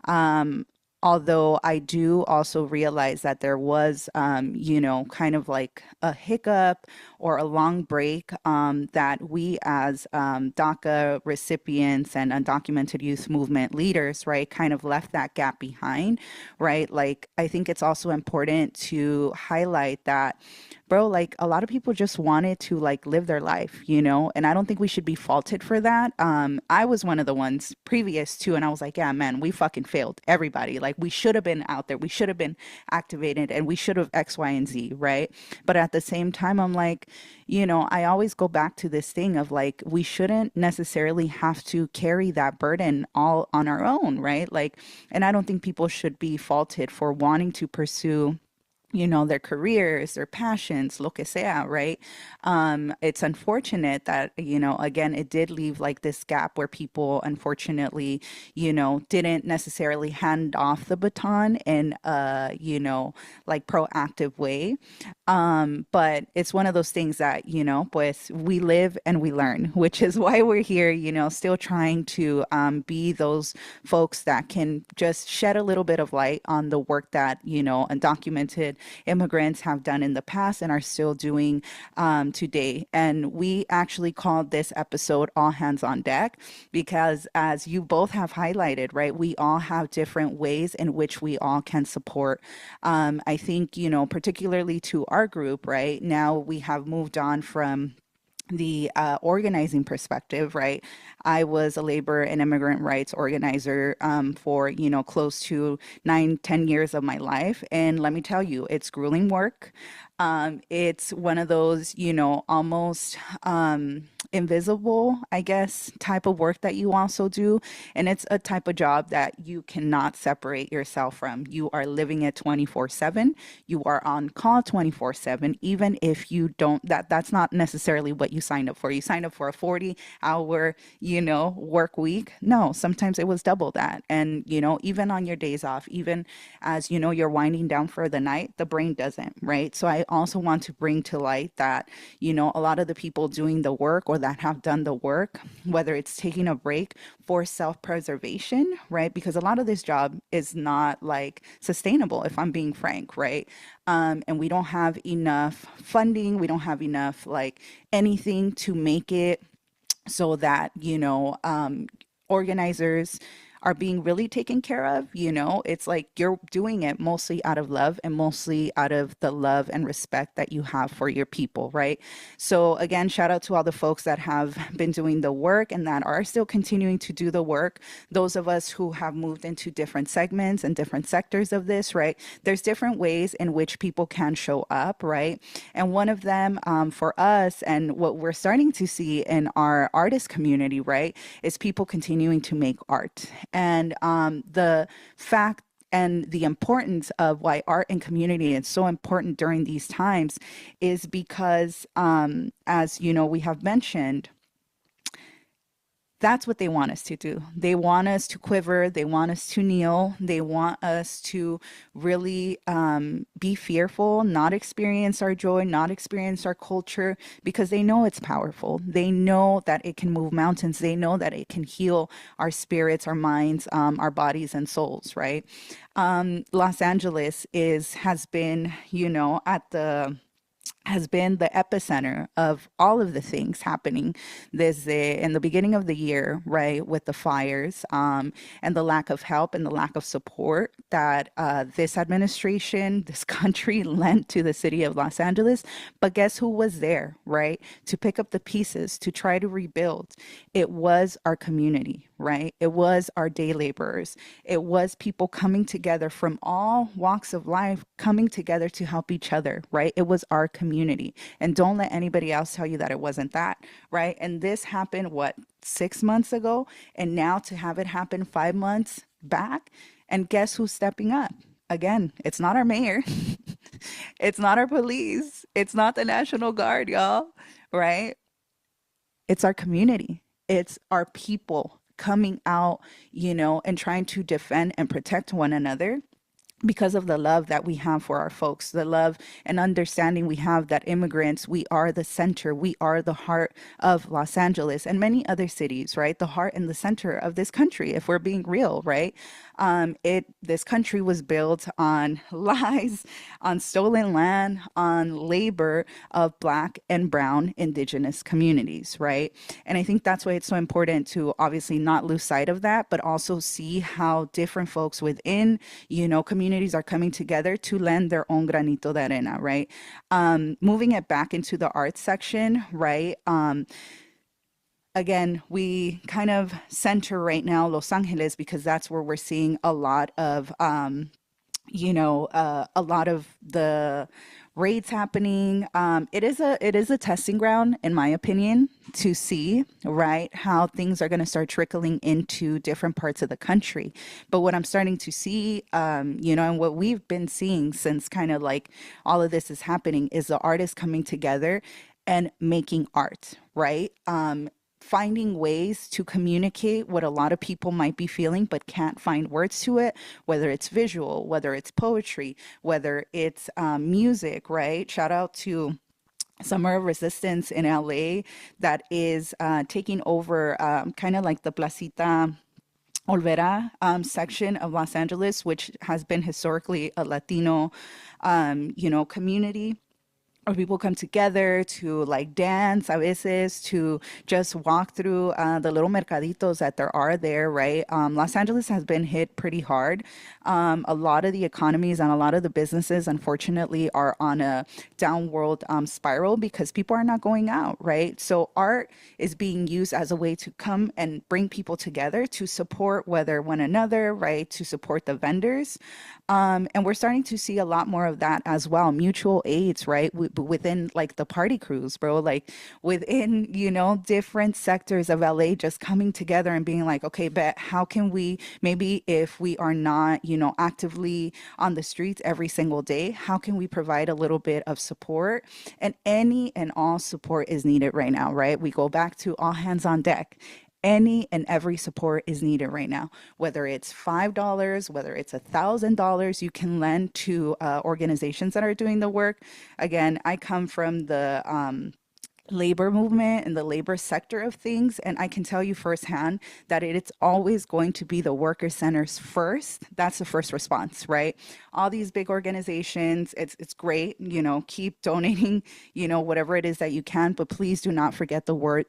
Um, Although I do also realize that there was, kind of like a hiccup or a long break that we as DACA recipients and undocumented youth movement leaders, right, kind of left that gap behind, right? Like, I think it's also important to highlight that, bro, like a lot of people just wanted to like live their life, and I don't think we should be faulted for that. I was one of the ones previous to, and I was like, yeah, man, we fucking failed everybody. Like we should have been out there, we should have been activated, and we should have X, Y, and Z, right? But at the same time, I'm like, I always go back to this thing of like, we shouldn't necessarily have to carry that burden all on our own, right? Like, and I don't think people should be faulted for wanting to pursue their careers, their passions, lo que sea, right? It's unfortunate that, again, it did leave like this gap where people unfortunately, didn't necessarily hand off the baton in a, like proactive way. But it's one of those things that, pues we live and we learn, which is why we're here, still trying to be those folks that can just shed a little bit of light on the work that, undocumented immigrants have done in the past and are still doing today. And we actually called this episode All Hands on Deck because, as you both have highlighted, right, we all have different ways in which we all can support. I think, particularly to our group, right, now we have moved on from the organizing perspective, right? I was a labor and immigrant rights organizer for, close to 9, 10 years of my life. And let me tell you, it's grueling work. It's one of those, almost invisible, I guess, type of work that you also do. And it's a type of job that you cannot separate yourself from. You are living it 24/7. You are on call 24/7, even if you don't, that's not necessarily what you signed up for. You signed up for a 40-hour, work week. No, sometimes it was double that. And, even on your days off, even as, you're winding down for the night, the brain doesn't, right? So I also want to bring to light that, a lot of the people doing the work or that have done the work, whether it's taking a break for self-preservation, right? Because a lot of this job is not like sustainable, if I'm being frank, right? And we don't have enough funding. We don't have enough like anything to make it so that, organizers are being really taken care of. It's like you're doing it mostly out of love and mostly out of the love and respect that you have for your people, right? So again, shout out to all the folks that have been doing the work and that are still continuing to do the work. Those of us who have moved into different segments and different sectors of this, right? There's different ways in which people can show up, right? And one of them for us, and what we're starting to see in our artist community, right, is people continuing to make art. And the fact and the importance of why art and community is so important during these times is because, as we have mentioned, that's what they want us to do. They want us to quiver. They want us to kneel. They want us to really be fearful, not experience our joy, not experience our culture, because they know it's powerful. They know that it can move mountains. They know that it can heal our spirits, our minds, our bodies and souls, right? Los Angeles has been, has been the epicenter of all of the things happening in the beginning of the year, right, with the fires and the lack of help and the lack of support that this administration, this country lent to the city of Los Angeles. But guess who was there, right, to pick up the pieces, to try to rebuild? It was our community, right? It was our day laborers. It was people coming together from all walks of life, coming together to help each other, right? It was our community. And don't let anybody else tell you that it wasn't that, right? And this happened, 6 months ago? And now to have it happen 5 months back, and guess who's stepping up? Again, it's not our mayor. It's not our police. It's not the National Guard, y'all, right? It's our community. It's our people coming out, and trying to defend and protect one another because of the love that we have for our folks, the love and understanding we have that immigrants, we are the center, we are the heart of Los Angeles and many other cities, right? The heart and the center of this country, if we're being real, right? This country was built on lies, on stolen land, on labor of Black and Brown Indigenous communities, right? And I think that's why it's so important to obviously not lose sight of that, but also see how different folks within, communities are coming together to lend their own granito de arena, right? Moving it back into the arts section, right? Again, we kind of center right now Los Angeles because that's where we're seeing a lot of, a lot of the raids happening. It is a testing ground, in my opinion, to see, right, how things are going to start trickling into different parts of the country. But what I'm starting to see, and what we've been seeing since kind of like all of this is happening is the artists coming together and making art, right? Finding ways to communicate what a lot of people might be feeling but can't find words to it, whether it's visual, whether it's poetry, whether it's music, right? Shout out to Summer of Resistance in LA that is taking over kind of like the Placita Olvera section of Los Angeles, which has been historically a Latino, community or people come together to like dance a veces, to just walk through the little mercaditos that there are there, right? Los Angeles has been hit pretty hard. A lot of the economies and a lot of the businesses, unfortunately, are on a downward spiral because people are not going out, right? So art is being used as a way to come and bring people together to support whether one another, right? To support the vendors. And we're starting to see a lot more of that as well. Mutual aids, right? Within like the party crews, bro, like within, different sectors of LA just coming together and being like, okay, but how can we, maybe if we are not, actively on the streets every single day, how can we provide a little bit of support? And any and all support is needed right now, right? We go back to all hands on deck. Any and every support is needed right now, whether it's $5, whether it's $1,000 you can lend to organizations that are doing the work. Again, I come from the labor movement and the labor sector of things, and I can tell you firsthand that it's always going to be the worker centers first. That's the first response, right? All these big organizations, it's great, keep donating, whatever it is that you can, but please do not forget the work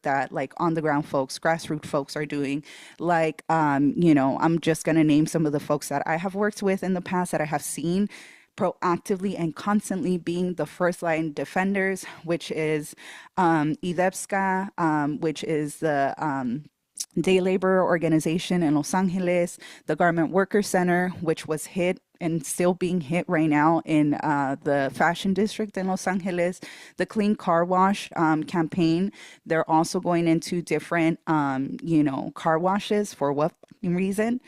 that like on the ground folks, grassroots folks are doing. Like I'm just gonna name some of the folks that I have worked with in the past that I have seen proactively and constantly being the first line defenders, which is IDEPSCA, which is the day labor organization in Los Angeles, the Garment Worker Center, which was hit and still being hit right now in the fashion district in Los Angeles, the Clean Car Wash campaign. They're also going into different, car washes for what reason?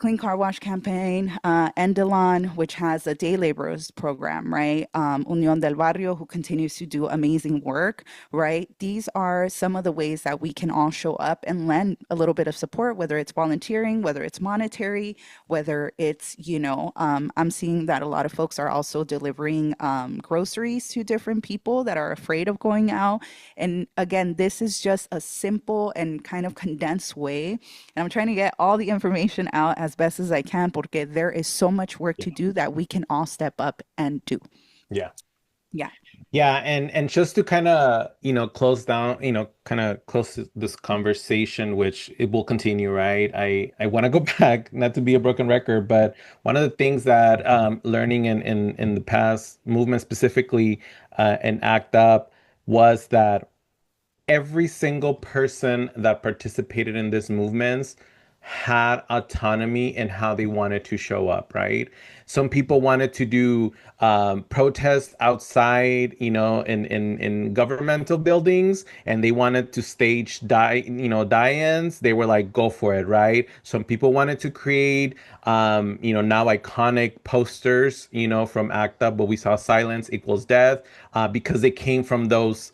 Clean Car Wash campaign, Endelon, which has a day laborers program, right? Unión del Barrio, who continues to do amazing work, right? These are some of the ways that we can all show up and lend a little bit of support, whether it's volunteering, whether it's monetary, whether it's, I'm seeing that a lot of folks are also delivering groceries to different people that are afraid of going out. And again, this is just a simple and kind of condensed way. And I'm trying to get all the information out as best as I can, porque there is so much work to do that we can all step up and do. Yeah. Yeah. Yeah, and just to kind of, close down, kind of close this conversation, which it will continue, right? I want to go back, not to be a broken record, but one of the things that learning in the past movement, specifically in ACT UP, was that every single person that participated in these movements had autonomy in how they wanted to show up, right? Some people wanted to do protests outside, in governmental buildings, and they wanted to stage die-ins. They were like, go for it, right? Some people wanted to create, now iconic posters, from ACT UP, but we saw silence equals death, because they came from those,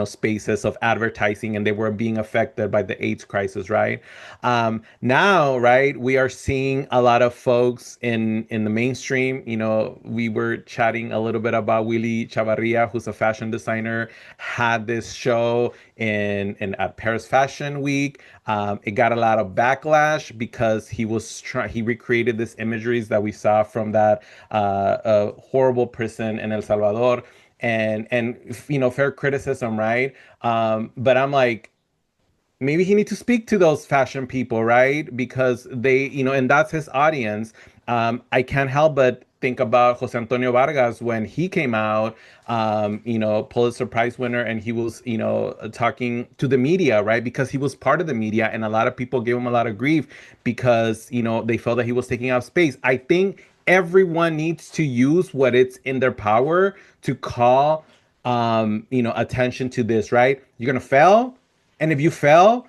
spaces of advertising, and they were being affected by the AIDS crisis, right? Now, right, we are seeing a lot of folks in the mainstream. We were chatting a little bit about Willy Chavarria, who's a fashion designer, had this show in at Paris Fashion Week. It got a lot of backlash because he recreated this imageries that we saw from that horrible prison in El Salvador, and fair criticism, right? But I'm like, maybe he needs to speak to those fashion people, right? Because they, and that's his audience. I can't help but think about Jose Antonio Vargas when he came out, Pulitzer Prize winner, and he was, talking to the media, right? Because he was part of the media, and a lot of people gave him a lot of grief because, they felt that he was taking up space. I think everyone needs to use what it's in their power to call, attention to this, right? You're gonna fail. And if you fail,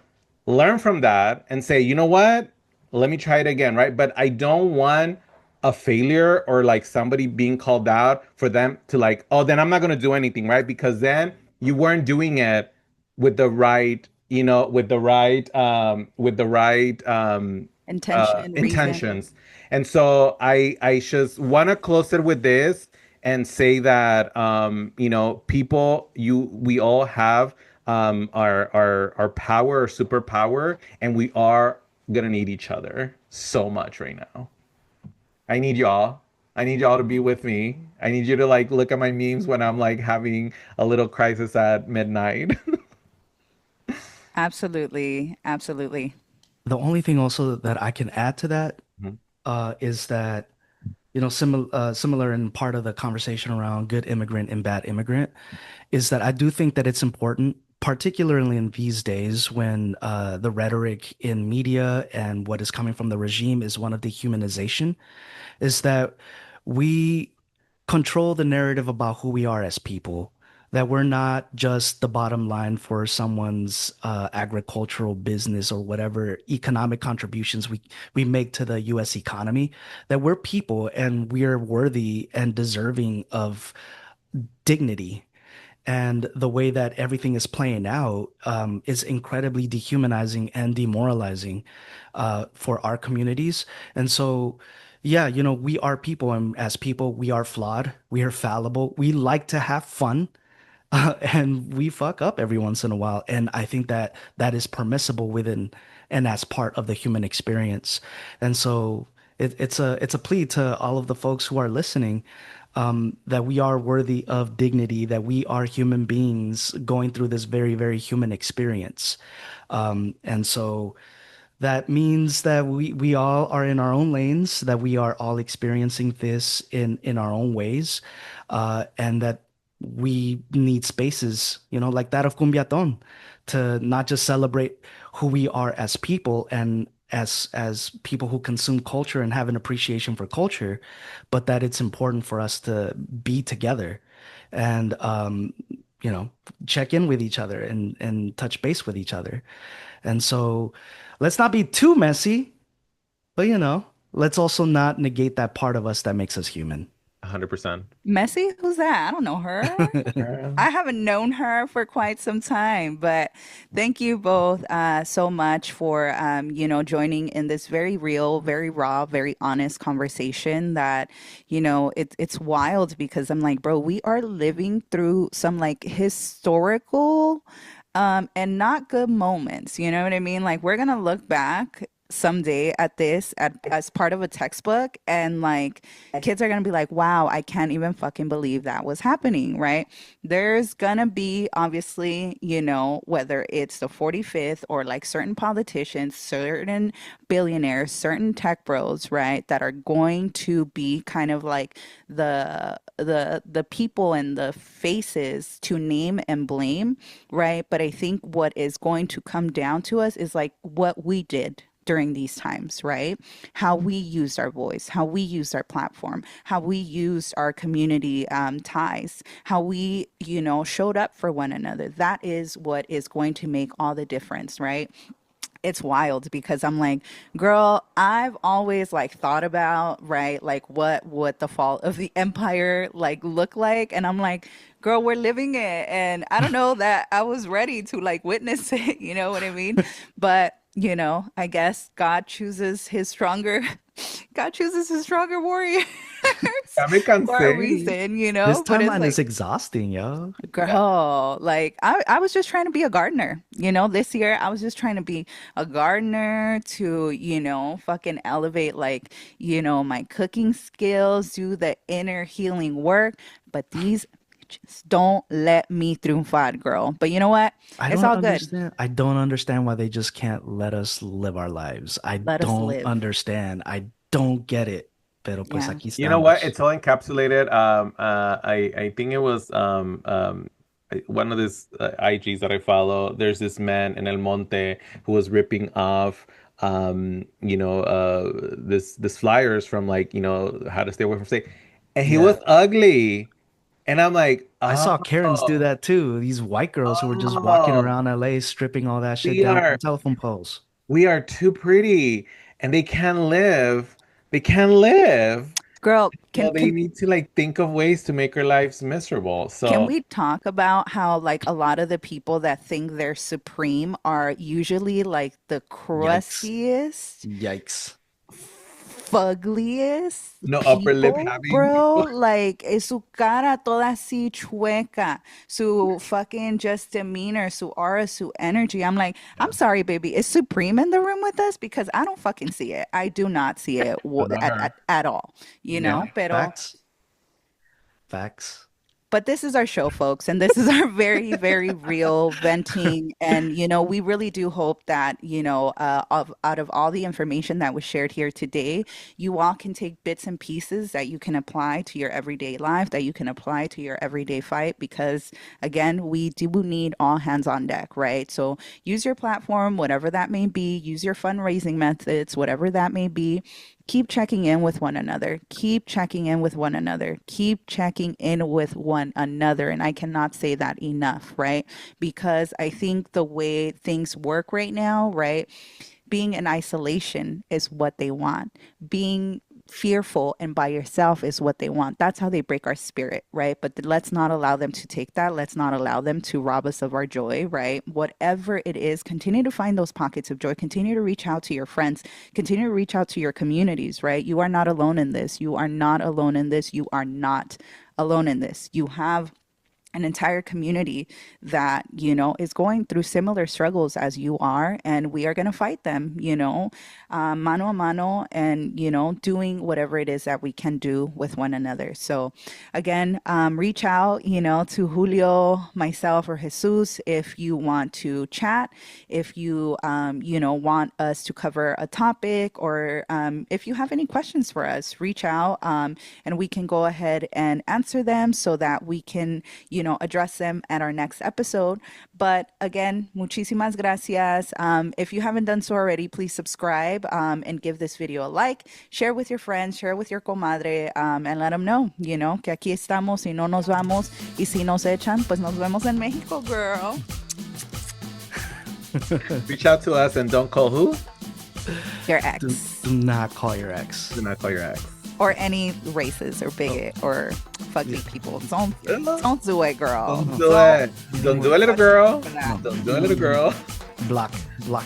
learn from that and say, you know what? Let me try it again, right? But I don't want a failure or like somebody being called out for them to like, oh, then I'm not going to do anything, right? Because then you weren't doing it with the right, Intention, reason. intentions. And so I just want to close it with this and say that, people, we all have our power, our superpower, and we are gonna need each other so much right now. I need y'all. I need y'all to be with me. I need you to like look at my memes when I'm like having a little crisis at midnight. Absolutely. Absolutely. The only thing also that I can add to that Mhm. is that, similar in part of the conversation around good immigrant and bad immigrant, is that I do think that it's important, particularly in these days when the rhetoric in media and what is coming from the regime is one of dehumanization, is that we control the narrative about who we are as people, that we're not just the bottom line for someone's agricultural business or whatever economic contributions we make to the US economy, that we're people and we're worthy and deserving of dignity. And the way that everything is playing out is incredibly dehumanizing and demoralizing for our communities. And so, yeah, we are people, and as people, we are flawed, we are fallible, we like to have fun. And we fuck up every once in a while. And I think that that is permissible within and as part of the human experience. And so it's a plea to all of the folks who are listening, that we are worthy of dignity, that we are human beings going through this very, very human experience. And so that means that we all are in our own lanes, that we are all experiencing this in our own ways, and that we need spaces, like that of Cumbiaton, to not just celebrate who we are as people and as people who consume culture and have an appreciation for culture, but that it's important for us to be together and you know, check in with each other and touch base with each other. And so let's not be too messy, but let's also not negate that part of us that makes us human. 100%. Messi? Who's that? I don't know her. I haven't known her for quite some time, but thank you both so much for joining in this very real, very raw, very honest conversation that, it's wild because I'm like, bro, we are living through some like historical and not good moments. You know what I mean? Like we're gonna look back someday at this as part of a textbook and like kids are gonna be like, wow, I can't even fucking believe that was happening, right? There's gonna be obviously, whether it's the 45th or like certain politicians, certain billionaires, certain tech bros, right, that are going to be kind of like the people and the faces to name and blame, right? But I think what is going to come down to us is like what we did during these times, right? How we used our voice, how we used our platform, how we used our community ties, how we, showed up for one another. That is what is going to make all the difference, right? It's wild because I'm like, girl, I've always like thought about, right, like what the fall of the empire like look like, and I'm like, girl, we're living it, and I don't know that I was ready to like witness it, you know what I mean? But I guess God chooses his stronger warriors Ya me for a cansé. reason, This but it's timeline is like, exhausting, yo. girl, like I was just trying to be a gardener, this year I was just trying to be a gardener to, fucking elevate like, my cooking skills, do the inner healing work. But these bitches don't let me triunfar, girl. But you know what? I It's don't all good. understand. I don't understand why they just can't let us live our lives. I Let us don't live. understand. I don't get it. Pero pues Yeah. aquí You know what? estamos. It's all encapsulated. I think it was one of these IGs that I follow. There's this man in El Monte who was ripping off this flyers from like, how to stay away from state. And he was Yeah. ugly. And I'm like, I saw Karens do oh, that too. These white girls who were just walking oh, around LA stripping all that shit we down are from telephone poles. we are too pretty and they can't live. They can't live. Girl, So they need to like think of ways to make our lives miserable. can So we talk about how like a lot of the people that think they're supreme are usually like the Yikes. crustiest, Yikes. fuggliest No upper lip people, having bro. people. Like, su cara toda así chueca, su fucking just demeanor, su aura, su energy. I'm like, I'm sorry, baby. Is Supreme in the room with us? Because I don't fucking see it. I do not see it But not her. at all, you Yeah. know? Pero Facts. Facts. but this is our show, folks, and this is our very, very real venting. And, we really do hope that, out of all the information that was shared here today, you all can take bits and pieces that you can apply to your everyday life, that you can apply to your everyday fight, because, again, we do need all hands on deck, right? So use your platform, whatever that may be, use your fundraising methods, whatever that may be. Keep checking in with one another. Keep checking in with one another. Keep checking in with one another. And I cannot say that enough, right? Because I think the way things work right now, right? Being in isolation is what they want. Being fearful and by yourself is what they want. That's how they break our spirit, right? But let's not allow them to take that. Let's not allow them to rob us of our joy, right? Whatever it is, continue to find those pockets of joy. Continue to reach out to your friends. Continue to reach out to your communities, right? You are not alone in this. You are not alone in this. You are not alone in this. You have an entire community that is going through similar struggles as you are, and we are going to fight them, mano a mano, and doing whatever it is that we can do with one another. So again, reach out to Julio, myself, or Jesus if you want to chat, if you want us to cover a topic, or if you have any questions for us, reach out, and we can go ahead and answer them so that we can address them at our next episode. But again, muchísimas gracias. If you haven't done so already, please subscribe, and give this video a like, share with your friends, share with your comadre, and let them know, que aquí estamos y no nos vamos. Y si nos echan, pues nos vemos en Mexico, girl. Reach out to us and don't call who? Your ex. Do not call your ex. Do not call your ex. Or any racist or bigot or fugly people. Don't do it, girl. Don't do it. Don't do it, little girl. No. Don't do it, little girl. Block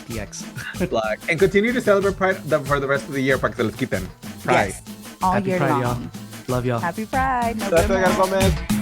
the ex. Black. And continue to celebrate Pride for the rest of the year para que se les quiten. Pride. Yes, all Happy year Pride, long. y'all. Love y'all. Happy Pride. Nos Gracias, vemos. Gómez.